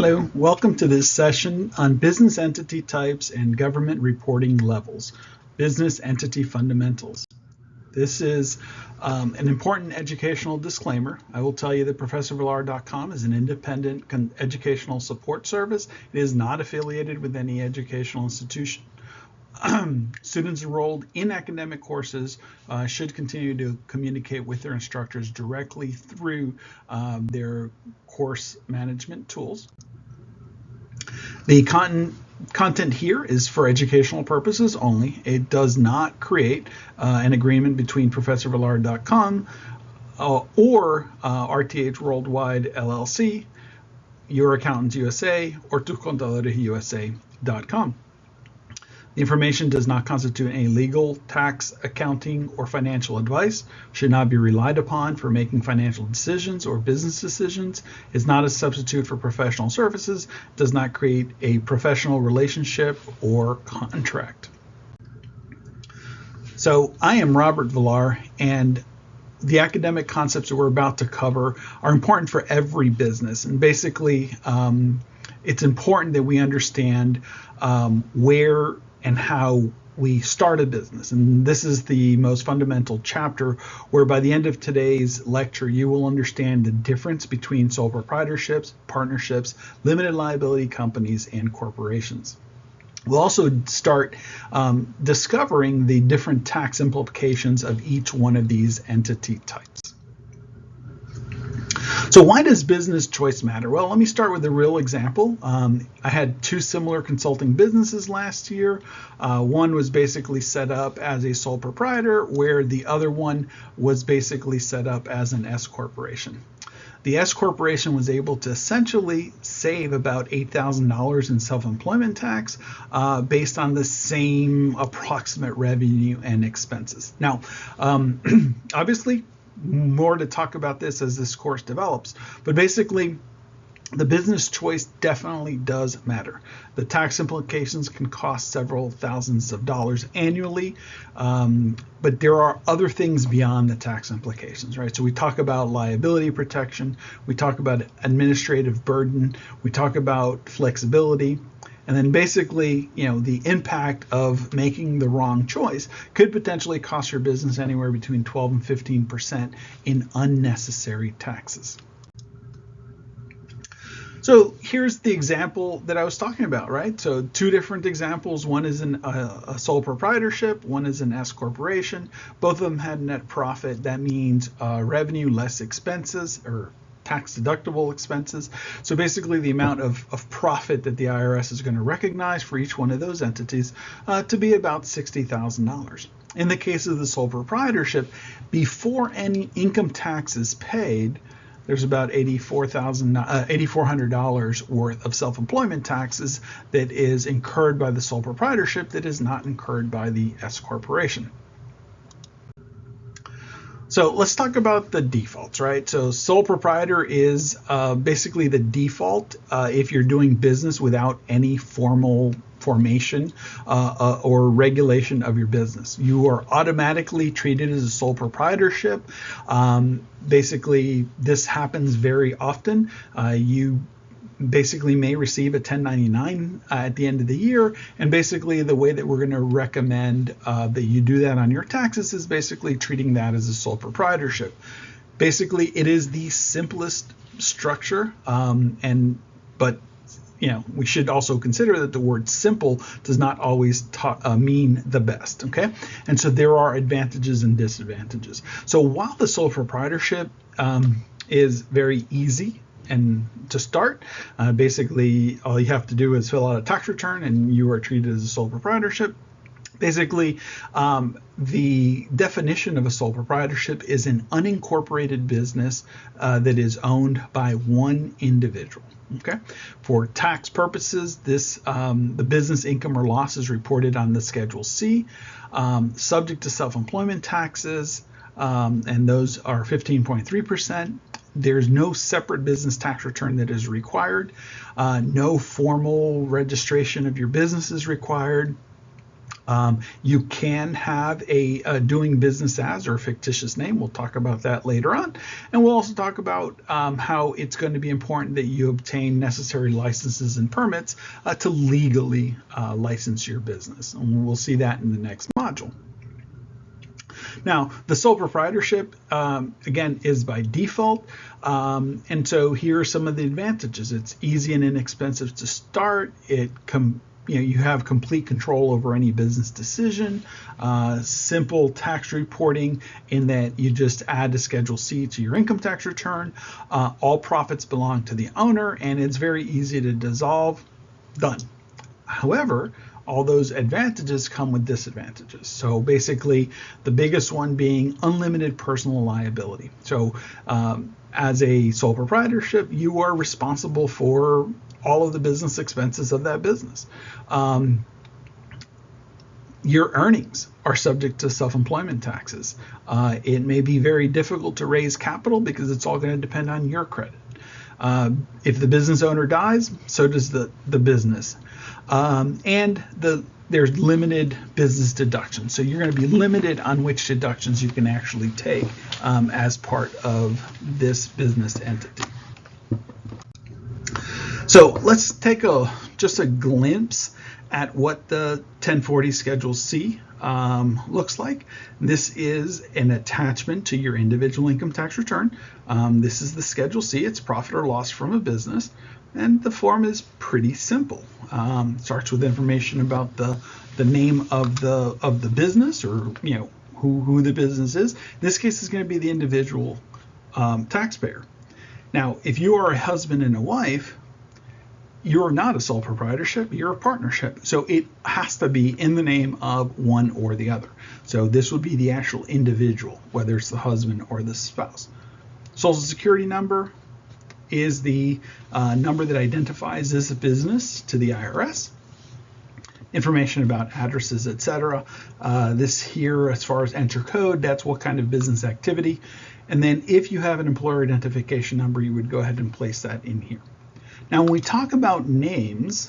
Hello, welcome to this session on business entity types and government reporting levels, business entity fundamentals. This is an important educational disclaimer. I will tell you that ProfessorVillar.com is an independent educational support service. It is not affiliated with any educational institution. Students enrolled in academic courses should continue to communicate with their instructors directly through their course management tools. The content here is for educational purposes only. It does not create an agreement between ProfessorVillar.com or RTH Worldwide LLC, Your Accountants USA, or TuContadoresUSA.com. The information does not constitute any legal, tax, accounting, or financial advice, should not be relied upon for making financial decisions or business decisions, is not a substitute for professional services, does not create a professional relationship or contract. So I am Robert Villar, and the academic concepts that we're about to cover are important for every business. And basically, it's important that we understand where and how we start a business. And this is the most fundamental chapter, where by the end of today's lecture, you will understand the difference between sole proprietorships, partnerships, limited liability companies, and corporations. We'll also start discovering the different tax implications of each one of these entity types. So why does business choice matter? Well, let me start with a real example. I had two similar consulting businesses last year. One was basically set up as a sole proprietor, where the other one was basically set up as an S corporation. The S corporation was able to essentially save about $8,000 in self-employment tax based on the same approximate revenue and expenses. Now, obviously, more to talk about this as this course develops, but basically the business choice definitely does matter. The tax implications can cost several thousands of dollars annually, but there are other things beyond the tax implications, right? So we talk about liability protection, we talk about administrative burden, we talk about flexibility. And then basically, the impact of making the wrong choice could potentially cost your business anywhere between 12 and 15% in unnecessary taxes. So here's the example that I was talking about, right? So two different examples. One is a sole proprietorship, one is an S corporation. Both of them had net profit. That means revenue less expenses, or tax deductible expenses. So basically the amount of profit that the IRS is going to recognize for each one of those entities to be about $60,000. In the case of the sole proprietorship, before any income tax is paid, there's about $8,400 worth of self-employment taxes that is incurred by the sole proprietorship that is not incurred by the S corporation. So let's talk about the defaults, right? So sole proprietor is basically the default if you're doing business without any formal formation or regulation of your business. You are automatically treated as a sole proprietorship. Basically, this happens very often. You basically may receive a 1099 at the end of the year, and basically the way that we're going to recommend that you do that on your taxes is basically treating that as a sole proprietorship. Basically, it is the simplest structure, but we should also consider that the word simple does not always mean the best, okay? And so there are advantages and disadvantages. So while the sole proprietorship is very easy and to start, basically all you have to do is fill out a tax return and you are treated as a sole proprietorship. Basically, the definition of a sole proprietorship is an unincorporated business that is owned by one individual. Okay. For tax purposes, the business income or loss is reported on the Schedule C, subject to self-employment taxes, and those are 15.3%. There's no separate business tax return that is required. No formal registration of your business is required. You can have a doing business as or a fictitious name. We'll talk about that later on. And we'll also talk about how it's going to be important that you obtain necessary licenses and permits to legally license your business. And we'll see that in the next module. Now, the sole proprietorship, again, is by default. And so here are some of the advantages. It's easy and inexpensive to start. You have complete control over any business decision, simple tax reporting in that you just add a Schedule C to your income tax return. All profits belong to the owner, and it's very easy to dissolve. Done. However, all those advantages come with disadvantages. So basically, the biggest one being unlimited personal liability. So as a sole proprietorship, you are responsible for all of the business expenses of that business. Your earnings are subject to self-employment taxes. It may be very difficult to raise capital because it's all going to depend on your credit. If the business owner dies, so does the business. There's limited business deductions. So you're going to be limited on which deductions you can actually take as part of this business entity. So let's take just a glimpse at what the 1040 Schedule C looks like. This is an attachment to your individual income tax return. This is the Schedule C. It's profit or loss from a business, and the form is pretty simple. It starts with information about the name of the business, or who the business is. In this case, is going to be the individual taxpayer. Now, if you are a husband and a wife, you're not a sole proprietorship, you're a partnership. So it has to be in the name of one or the other. So this would be the actual individual, whether it's the husband or the spouse. Social Security number is the number that identifies this business to the IRS. Information about addresses, etc. This here, as far as enter code, that's what kind of business activity. And then if you have an employer identification number, you would go ahead and place that in here. Now, when we talk about names,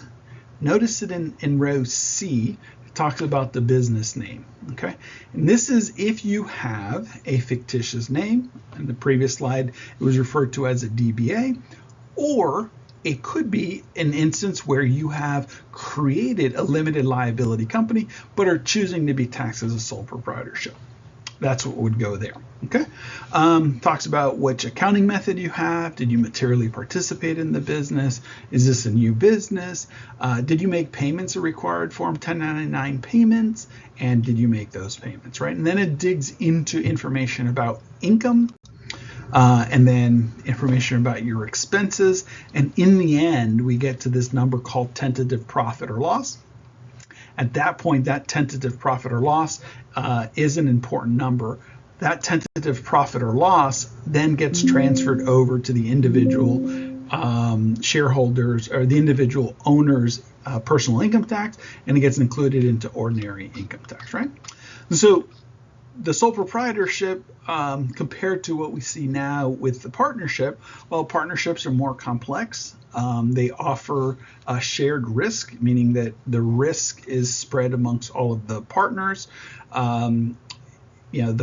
notice that in row C, it talks about the business name, okay? And this is if you have a fictitious name. In the previous slide, it was referred to as a DBA, or it could be an instance where you have created a limited liability company, but are choosing to be taxed as a sole proprietorship. That's what would go there, okay? Talks about which accounting method you have. Did you materially participate in the business? Is this a new business? Did you make payments that required Form 1099 payments? And did you make those payments, right? And then it digs into information about income, and then information about your expenses. And in the end, we get to this number called tentative profit or loss. At that point, that tentative profit or loss is an important number. That tentative profit or loss then gets transferred over to the individual shareholders or the individual owner's personal income tax, and it gets included into ordinary income tax, right? So the sole proprietorship compared to what we see now with the partnership, well, partnerships are more complex. They offer a shared risk, meaning that the risk is spread amongst all of the partners. The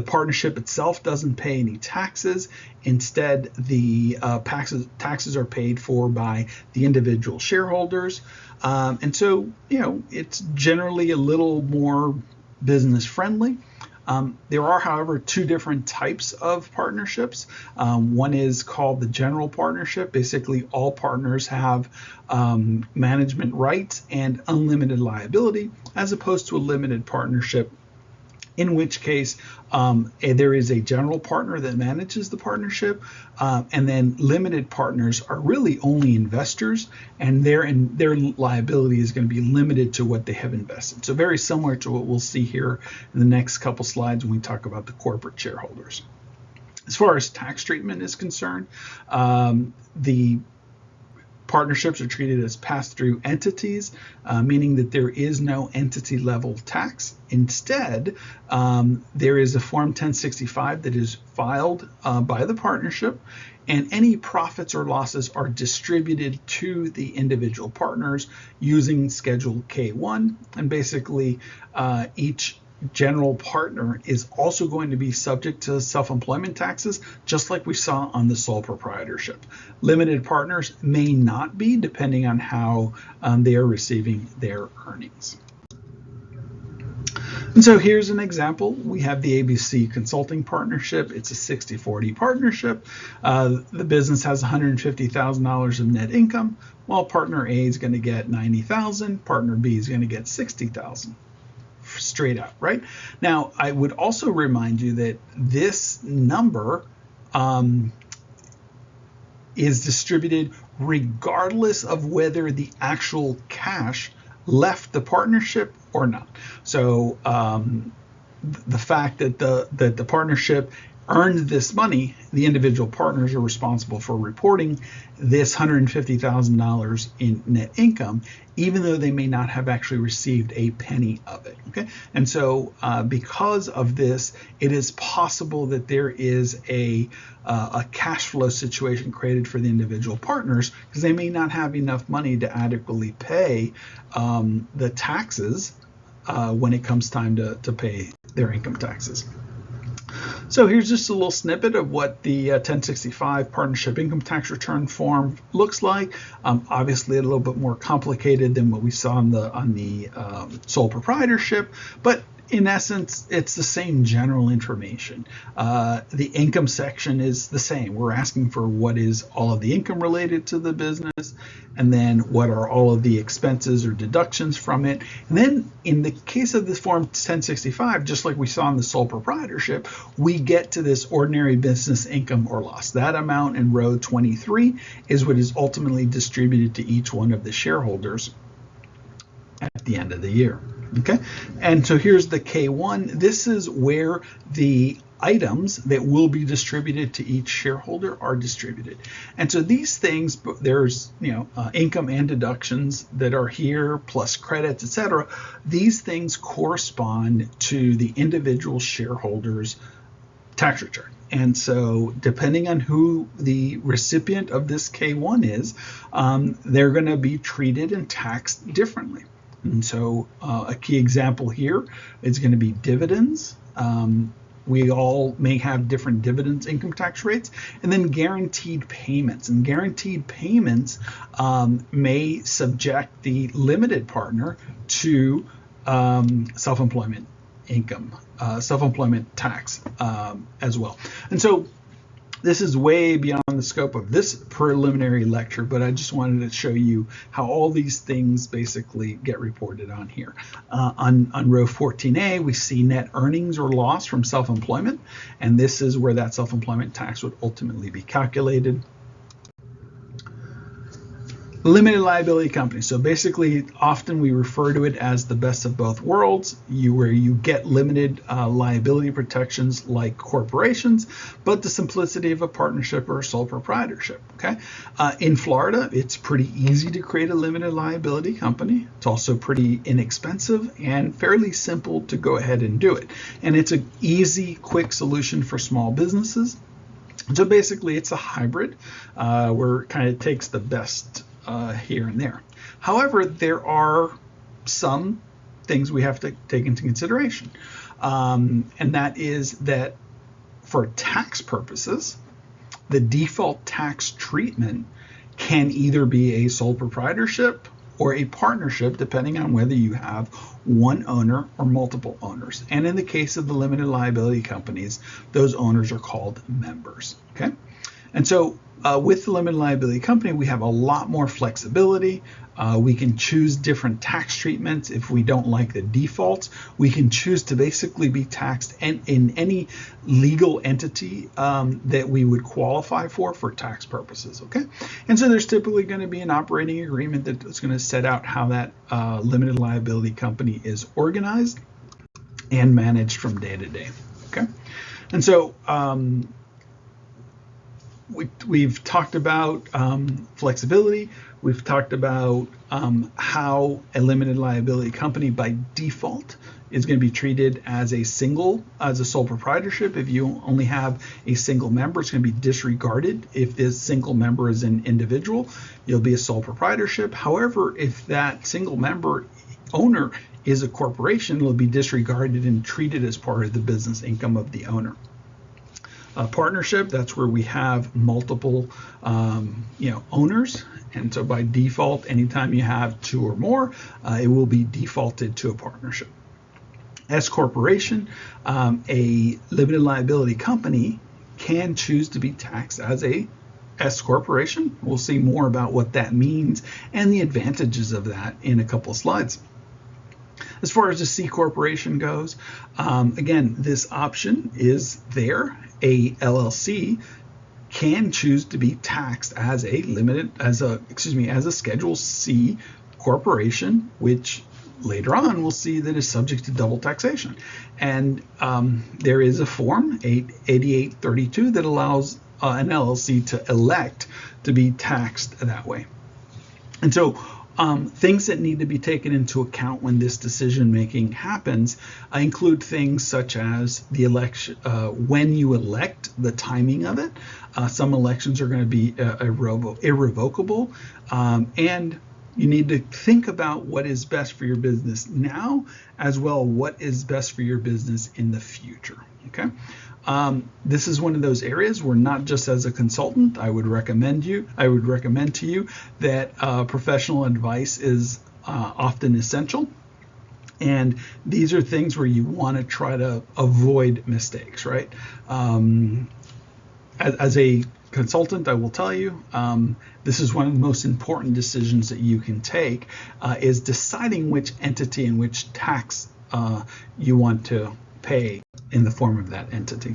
partnership itself doesn't pay any taxes. Instead, the taxes are paid for by the individual shareholders. And so, it's generally a little more business friendly. There are, however, two different types of partnerships. One is called the general partnership. Basically, all partners have management rights and unlimited liability, as opposed to a limited partnership, in which case there is a general partner that manages the partnership, and then limited partners are really only investors, and their liability is going to be limited to what they have invested. So very similar to what we'll see here in the next couple slides when we talk about the corporate shareholders. As far as tax treatment is concerned, the partnerships are treated as pass-through entities, meaning that there is no entity level tax. Instead, there is a Form 1065 that is filed by the partnership, and any profits or losses are distributed to the individual partners using Schedule K1. And basically, each general partner is also going to be subject to self-employment taxes, just like we saw on the sole proprietorship. Limited partners may not be, depending on how they are receiving their earnings. And so here's an example. We have the ABC Consulting Partnership. It's a 60-40 partnership. The business has $150,000 of net income, while partner A is going to get $90,000, partner B is going to get $60,000. Straight out, right? Now, I would also remind you that this number is distributed regardless of whether the actual cash left the partnership or not. So the fact that the partnership earned this money, the individual partners are responsible for reporting this $150,000 in net income, even though they may not have actually received a penny of it. Okay, and so because of this, it is possible that there is a cash flow situation created for the individual partners because they may not have enough money to adequately pay the taxes when it comes time to pay their income taxes. So here's just a little snippet of what the 1065 partnership income tax return form looks like. Obviously a little bit more complicated than what we saw on the sole proprietorship, but in essence, it's the same general information. The income section is the same. We're asking for what is all of the income related to the business, and then what are all of the expenses or deductions from it. And then in the case of this form 1065, just like we saw in the sole proprietorship, we get to this ordinary business income or loss. That amount in row 23 is what is ultimately distributed to each one of the shareholders at the end of the year. Okay, and so here's the K1. This is where the items that will be distributed to each shareholder are distributed. And so these things, there's income and deductions that are here, plus credits, etc. These things correspond to the individual shareholders' tax return. And so depending on who the recipient of this K1 is, they're going to be treated and taxed differently. And so a key example here is going to be dividends. We all may have different dividends income tax rates, and then guaranteed payments. And guaranteed payments may subject the limited partner to self-employment income, self-employment tax as well. And so this is way beyond the scope of this preliminary lecture, but I just wanted to show you how all these things basically get reported on here. On row 14A, we see net earnings or loss from self-employment, and this is where that self-employment tax would ultimately be calculated. Limited liability company. So basically, often we refer to it as the best of both worlds, where you get limited liability protections like corporations, but the simplicity of a partnership or a sole proprietorship. Okay, in Florida, it's pretty easy to create a limited liability company. It's also pretty inexpensive and fairly simple to go ahead and do it. And it's an easy, quick solution for small businesses. So basically, it's a hybrid where it kind of takes the best here and there. However, there are some things we have to take into consideration, and that is that for tax purposes, the default tax treatment can either be a sole proprietorship or a partnership, depending on whether you have one owner or multiple owners. And in the case of the limited liability companies, those owners are called members. Okay, and so with the limited liability company, we have a lot more flexibility. We can choose different tax treatments if we don't like the defaults. We can choose to basically be taxed in any legal entity that we would qualify for tax purposes. Okay, and so there's typically going to be an operating agreement that's going to set out how that limited liability company is organized and managed from day to day. Okay, and so we've talked about flexibility. We've talked about how a limited liability company by default is going to be treated as a sole proprietorship. If you only have a single member, it's going to be disregarded. If this single member is an individual, you'll be a sole proprietorship. However, if that single member owner is a corporation, it'll be disregarded and treated as part of the business income of the owner. Partnership, that's where we have multiple owners, and so by default, anytime you have two or more, it will be defaulted to a partnership. S corporation, a limited liability company can choose to be taxed as a S corporation. We'll see more about what that means and the advantages of that in a couple of slides. As far as the C corporation goes, again, this option is there. A LLC can choose to be taxed as a Schedule C corporation, which later on we'll see that is subject to double taxation. And there is a form 8832 that allows an LLC to elect to be taxed that way. And so things that need to be taken into account when this decision making happens include things such as the election, when you elect, the timing of it. Some elections are going to be irrevocable, and you need to think about what is best for your business now, as well what is best for your business in the future. Okay. This is one of those areas where, not just as a consultant, I would recommend to you that professional advice is often essential. And these are things where you want to try to avoid mistakes, right? As a consultant, I will tell you, this is one of the most important decisions that you can take, is deciding which entity and which tax you want to pay in the form of that entity.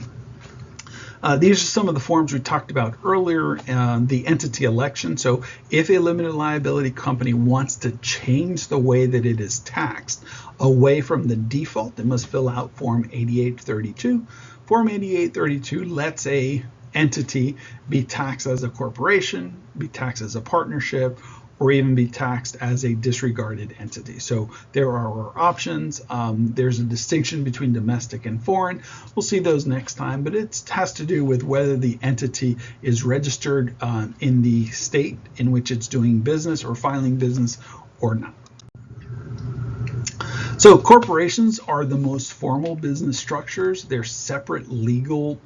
These are some of the forms we talked about earlier, the entity election. So if a limited liability company wants to change the way that it is taxed away from the default, it must fill out Form 8832. Form 8832 lets a entity be taxed as a corporation, be taxed as a partnership, or even be taxed as a disregarded entity. So there are options. There's a distinction between domestic and foreign. We'll see those next time, but it has to do with whether the entity is registered in the state in which it's doing business or filing business or not. So corporations are the most formal business structures. They're separate legal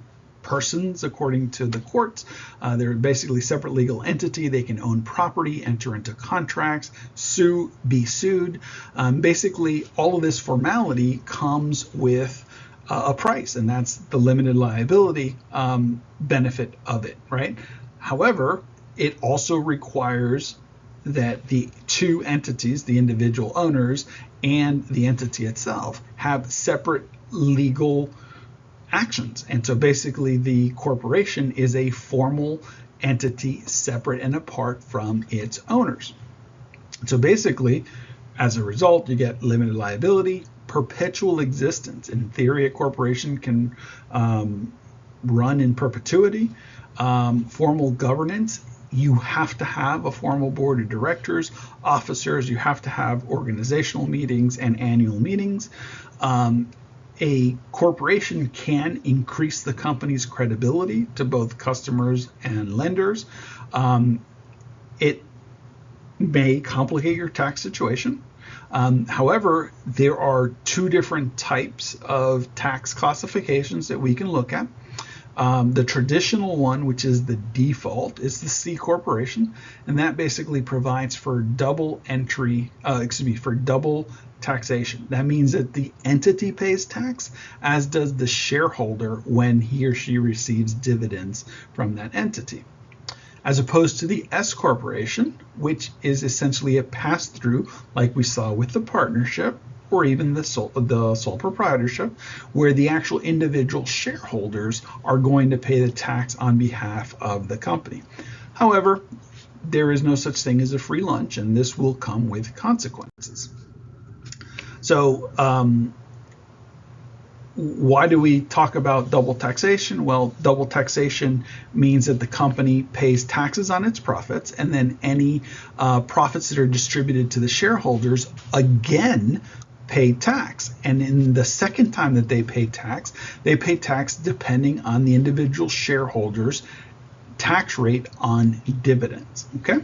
persons according to the courts. They're basically separate legal entity. They can own property, enter into contracts, sue, be sued. Basically, all of this formality comes with a price, and that's the limited liability benefit of it, right? However, it also requires that the two entities, the individual owners and the entity itself, have separate legal actions. And so basically the corporation is a formal entity separate and apart from its owners. So basically, as a result, you get limited liability, perpetual existence. In theory, a corporation can run in perpetuity. Formal governance, you have to have a formal board of directors, officers, you have to have organizational meetings and annual meetings. A corporation can increase the company's credibility to both customers and lenders. It may complicate your tax situation. However, there are two different types of tax classifications that we can look at. The traditional one, which is the default, is the C corporation, and that basically provides for double taxation. That means that the entity pays tax, as does the shareholder when he or she receives dividends from that entity. As opposed to the S corporation, which is essentially a pass-through, like we saw with the partnership, or even the sole proprietorship, where the actual individual shareholders are going to pay the tax on behalf of the company. However, there is no such thing as a free lunch, and this will come with consequences. So why do we talk about double taxation? Well, double taxation means that the company pays taxes on its profits, and then any profits that are distributed to the shareholders, again, pay tax. And in the second time that they pay tax depending on the individual shareholder's tax rate on dividends. Okay,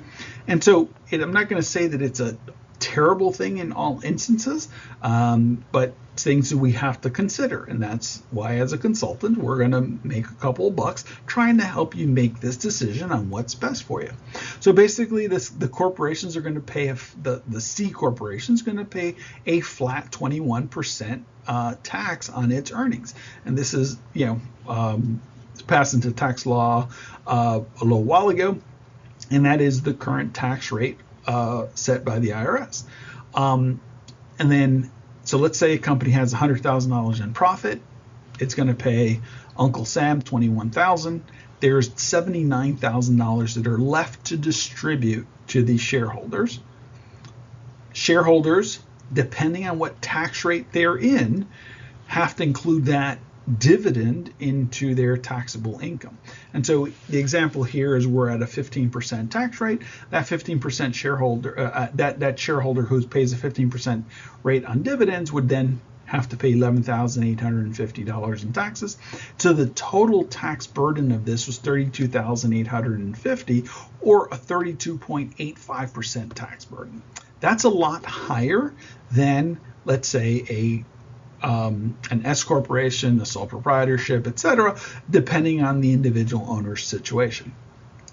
and so I'm not going to say that it's a terrible thing in all instances, but things that we have to consider, and that's why as a consultant we're going to make a couple of bucks trying to help you make this decision on what's best for you. So basically the corporations are going to pay the C corporation is going to pay a flat 21% tax on its earnings, and this is passed into tax law a little while ago, and that is the current tax rate set by the IRS. And then, so let's say a company has $100,000 in profit. It's going to pay Uncle Sam $21,000. There's $79,000 that are left to distribute to the shareholders. Shareholders, depending on what tax rate they're in, have to include that dividend into their taxable income. And so the example here is we're at a 15% tax rate. That 15% shareholder, that shareholder who pays a 15% rate on dividends would then have to pay $11,850 in taxes. So the total tax burden of this was $32,850, or a 32.85% tax burden. That's a lot higher than, let's say, an S corporation, a sole proprietorship, etc., depending on the individual owner's situation.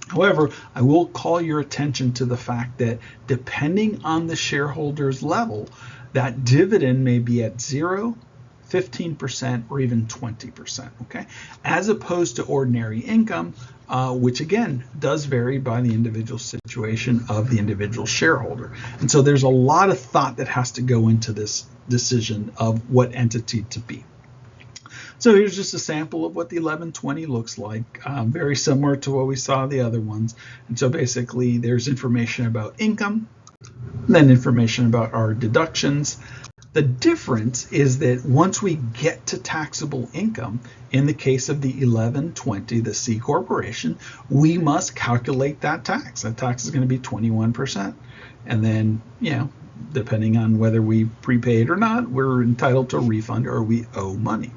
However, I will call your attention to the fact that depending on the shareholder's level, that dividend may be at 0, 15%, or even 20%, okay? As opposed to ordinary income, which again does vary by the individual situation of the individual shareholder. And so there's a lot of thought that has to go into this decision of what entity to be. So here's just a sample of what the 1120 looks like, very similar to what we saw the other ones. And so basically there's information about income, then information about our deductions. The difference is that once we get to taxable income, in the case of the 1120, the C corporation, we must calculate that tax. That tax is going to be 21%. And then, depending on whether we prepaid or not, we're entitled to a refund or we owe money.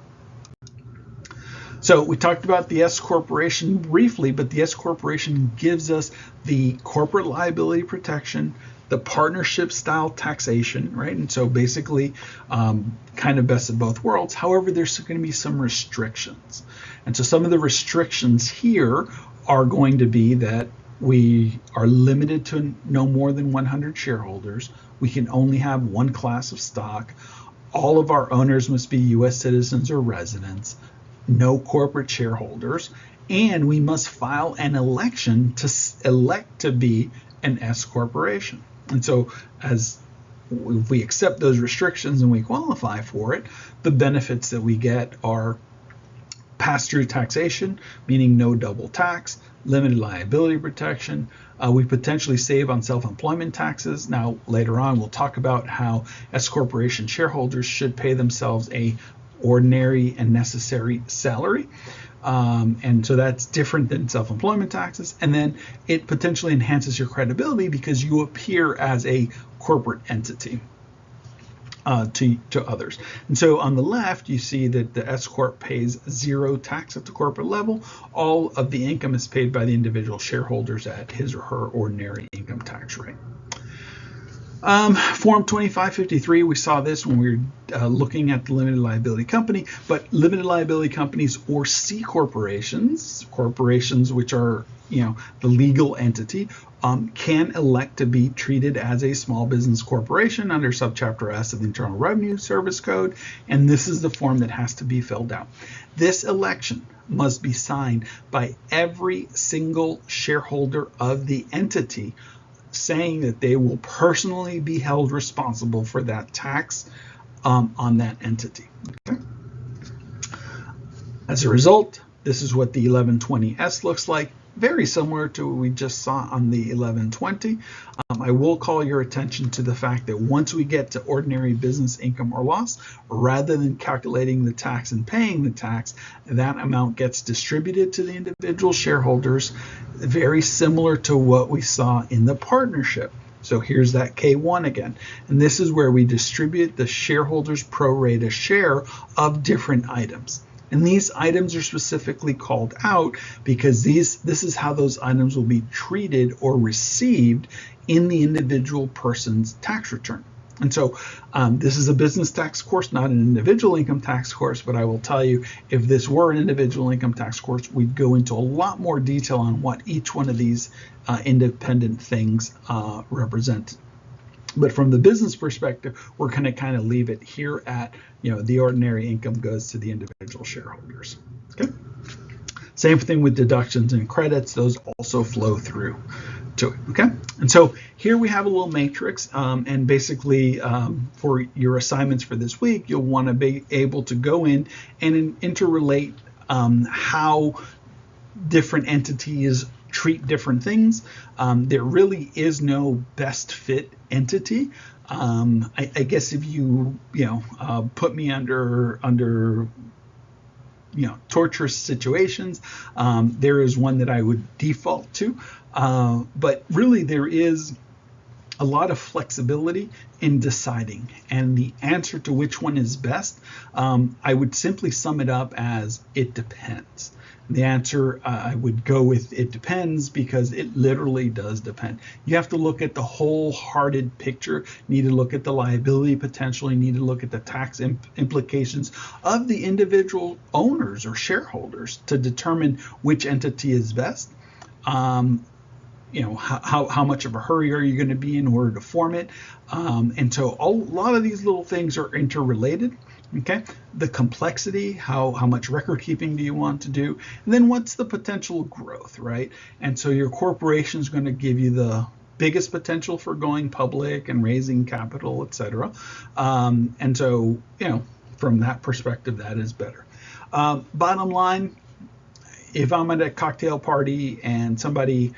So we talked about the S corporation briefly, but the S corporation gives us the corporate liability protection, the partnership style taxation, right? And so basically kind of best of both worlds. However, there's going to be some restrictions. And so some of the restrictions here are going to be that we are limited to no more than 100 shareholders. We can only have one class of stock. All of our owners must be U.S. citizens or residents, no corporate shareholders, and we must file an election to elect to be an S corporation. And so if we accept those restrictions and we qualify for it, the benefits that we get are pass-through taxation, meaning no double tax, limited liability protection. We potentially save on self-employment taxes. Now, later on, we'll talk about how S corporation shareholders should pay themselves a ordinary and necessary salary. And so that's different than self-employment taxes. And then it potentially enhances your credibility because you appear as a corporate entity to others. And so on the left, you see that the S Corp pays 0 tax at the corporate level. All of the income is paid by the individual shareholders at his or her ordinary income tax rate. Form 2553, we saw this when we were looking at the limited liability company, but limited liability companies or C corporations, which are, the legal entity, can elect to be treated as a small business corporation under subchapter S of the Internal Revenue Service Code, and this is the form that has to be filled out. This election must be signed by every single shareholder of the entity, saying that they will personally be held responsible for that tax on that entity. Okay? As a result, this is what the 1120S looks like. Very similar to what we just saw on the 1120. I will call your attention to the fact that once we get to ordinary business income or loss, rather than calculating the tax and paying the tax, that amount gets distributed to the individual shareholders, very similar to what we saw in the partnership. So here's that K1 again. And this is where we distribute the shareholders' pro rata share of different items. And these items are specifically called out because this is how those items will be treated or received in the individual person's tax return. And so this is a business tax course, not an individual income tax course, but I will tell you, if this were an individual income tax course, we'd go into a lot more detail on what each one of these independent things represent. But from the business perspective, we're going to kind of leave it here at, the ordinary income goes to the individual shareholders. Okay. Same thing with deductions and credits; those also flow through to it. Okay. And so here we have a little matrix, and basically for your assignments for this week, you'll want to be able to go in and interrelate how different entities treat different things. There really is no best fit entity. I guess if you put me under torturous situations, there is one that I would default to. But really there is a lot of flexibility in deciding, and the answer to which one is best, I would simply sum it up as it depends. The answer, I would go with it depends, because it literally does depend. You have to look at the wholehearted picture. You need to look at the liability potential. You need to look at the tax implications of the individual owners or shareholders to determine which entity is best. How much of a hurry are you going to be in order to form it? And so a lot of these little things are interrelated. Okay, the complexity, how much record keeping do you want to do, and then what's the potential growth, right? And so your corporation is going to give you the biggest potential for going public and raising capital, etc. And so, from that perspective, that is better. Bottom line, if I'm at a cocktail party and somebody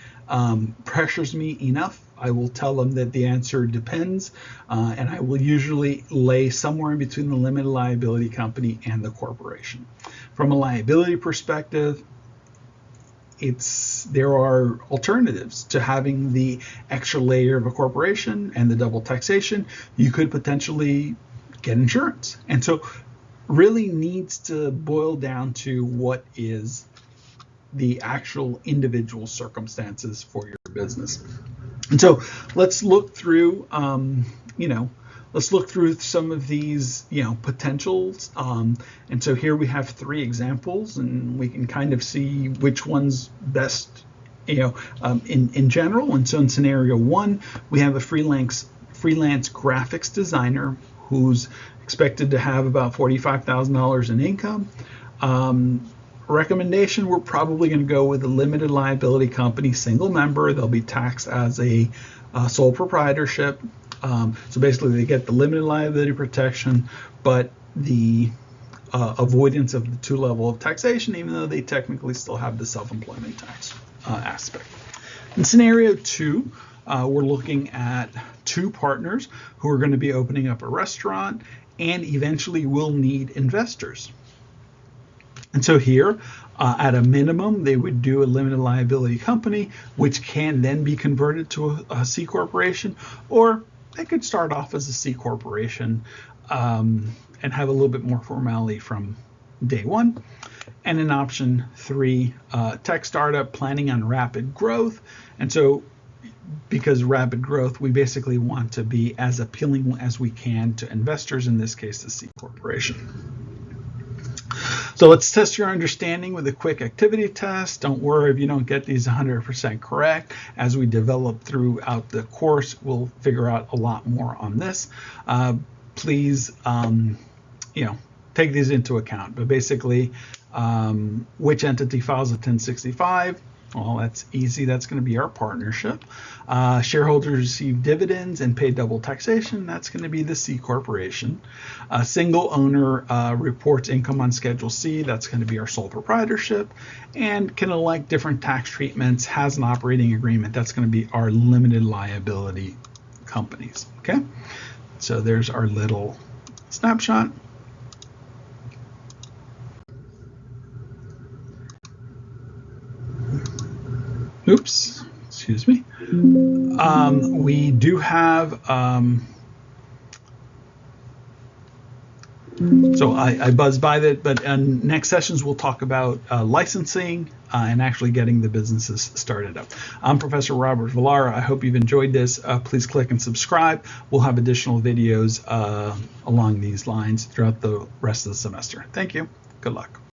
pressures me enough, I will tell them that the answer depends, and I will usually lay somewhere in between the limited liability company and the corporation. From a liability perspective, there are alternatives to having the extra layer of a corporation and the double taxation. You could potentially get insurance, and so really needs to boil down to what is the actual individual circumstances for your business. And so let's look through, let's look through some of these, potentials. And so here we have 3 examples, and we can kind of see which one's best, in general. And so in scenario 1, we have a freelance graphics designer who's expected to have about $45,000 in income. Recommendation, we're probably going to go with a limited liability company, single member. They'll be taxed as a sole proprietorship. So basically they get the limited liability protection, but the avoidance of the 2 level of taxation, even though they technically still have the self-employment tax aspect. In scenario 2, we're looking at 2 partners who are going to be opening up a restaurant and eventually will need investors. And so here, at a minimum, they would do a limited liability company, which can then be converted to a C corporation, or they could start off as a C corporation and have a little bit more formality from day 1. And in option 3, tech startup planning on rapid growth. And so because rapid growth, we basically want to be as appealing as we can to investors, in this case, the C corporation. So let's test your understanding with a quick activity test. Don't worry if you don't get these 100% correct. As we develop throughout the course, we'll figure out a lot more on this. Please, take these into account. But basically, which entity files a 1065? Well, that's easy. That's going to be our partnership. Shareholders receive dividends and pay double taxation. That's going to be the C corporation. A single owner reports income on Schedule C. That's going to be our sole proprietorship, and can elect different tax treatments, has an operating agreement. That's going to be our limited liability companies. Okay, so there's our little snapshot. Oops, excuse me. We do have, so I buzzed by that, but in next sessions we'll talk about licensing and actually getting the businesses started up. I'm Professor Robert Villara. I hope you've enjoyed this. Please click and subscribe. We'll have additional videos along these lines throughout the rest of the semester. Thank you. Good luck.